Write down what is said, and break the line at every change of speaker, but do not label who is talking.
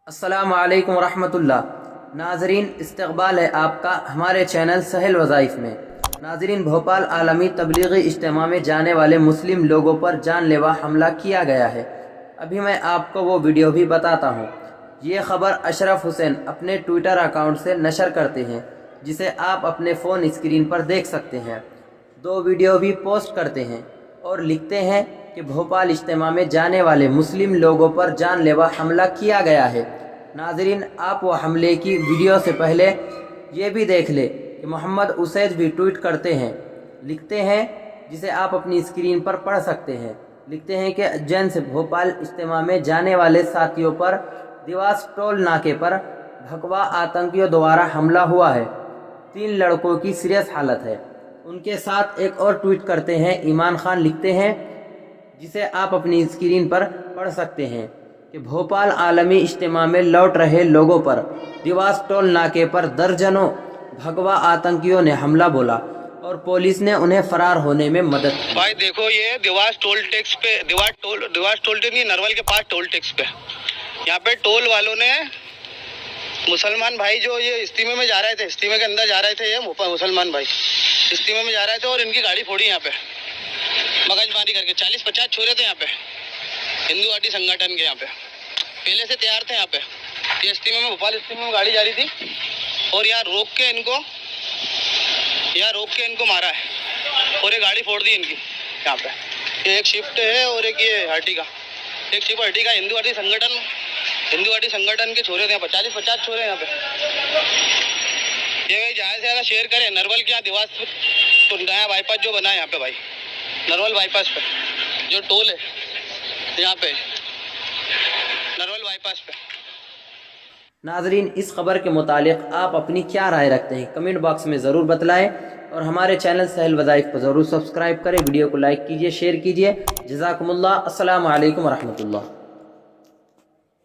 अस्सलामु अलैकुम वरहमतुल्लाह। नाजरीन, इस्तक़बाल है आपका हमारे चैनल सहल वज़ाइफ में। नाजरीन, भोपाल आलमी तबलीगी इज्तिमा में जाने वाले मुस्लिम लोगों पर जानलेवा हमला किया गया है। अभी मैं आपको वो वीडियो भी बताता हूँ। ये ख़बर अशरफ हुसैन अपने ट्विटर अकाउंट से नशर करते हैं, जिसे आप अपने फ़ोन स्क्रीन पर देख सकते हैं। दो वीडियो भी पोस्ट करते हैं और लिखते हैं कि भोपाल इज्तिमा में जाने वाले मुस्लिम लोगों पर जानलेवा हमला किया गया है। नाजरीन, आप वो हमले की वीडियो से पहले ये भी देख ले कि मोहम्मद उसैज भी ट्वीट करते हैं, लिखते हैं, जिसे आप अपनी स्क्रीन पर पढ़ सकते हैं। लिखते हैं कि उज्जैन से भोपाल इज्तिमा में जाने वाले साथियों पर देवास टोल नाके पर भगवा आतंकियों द्वारा हमला हुआ है। 3 लड़कों की सीरियस हालत है। उनके साथ एक और ट्वीट करते हैं, ईमान खान लिखते हैं, जिसे आप अपनी स्क्रीन पर पढ़ सकते हैं कि भोपाल आलमी इज्तिमा में लौट रहे लोगों पर देवास टोल नाके पर दर्जनों भगवा आतंकियों ने हमला बोला और पुलिस ने उन्हें फरार होने में मदद की।
भाई देखो, ये देवास टोल टैक्स पे देवास टोल टैक्स नहीं, नरवल के पास टोल टैक्स पे यहाँ पे टोल वालों ने मुसलमान भाई जो ये इज्तिमे में जा रहे थे, इज्तिमे के अंदर जा रहे थे, ये मुसलमान भाई इज्तिमे में जा रहे थे और इनकी गाड़ी फोड़ी यहाँ पे मगजमारी करके। 40-50 छोरे थे यहाँ पे, हिंदू आटी संगठन के। यहाँ पे पहले से तैयार थे। यहाँ पे ये इज्तिमे में, भोपाल इज्तिमे में गाड़ी जा रही थी और यहाँ रोक के इनको मारा है और ये गाड़ी फोड़ दी इनकी। यहाँ पे ये एक शिफ्ट है और एक ये हर्टिगा, एक शिफ्ट हर्टिगा। हिंदू आटी संगठन के छोरे थे। 40-50 छोरे यहाँ पे। ये भाई ज़्यादा से ज़्यादा शेयर करें। नरवल के यहाँ देवास तो नया बाईपास जो बना है यहाँ पे, भाई नरवल बाईपास पे जो टोल है, यहाँ पे नरवल बाईपास पे।
नाजरीन, इस खबर के मुतालिक आप अपनी क्या राय रखते हैं, कमेंट बॉक्स में ज़रूर बतलाएं और हमारे चैनल सहल वज़ाइफ को ज़रूर सब्सक्राइब करें। वीडियो को लाइक कीजिए, शेयर कीजिए। जज़ाकुमुल्लाह। अस्सलामु अलैकुम वरहमतुल्लाह।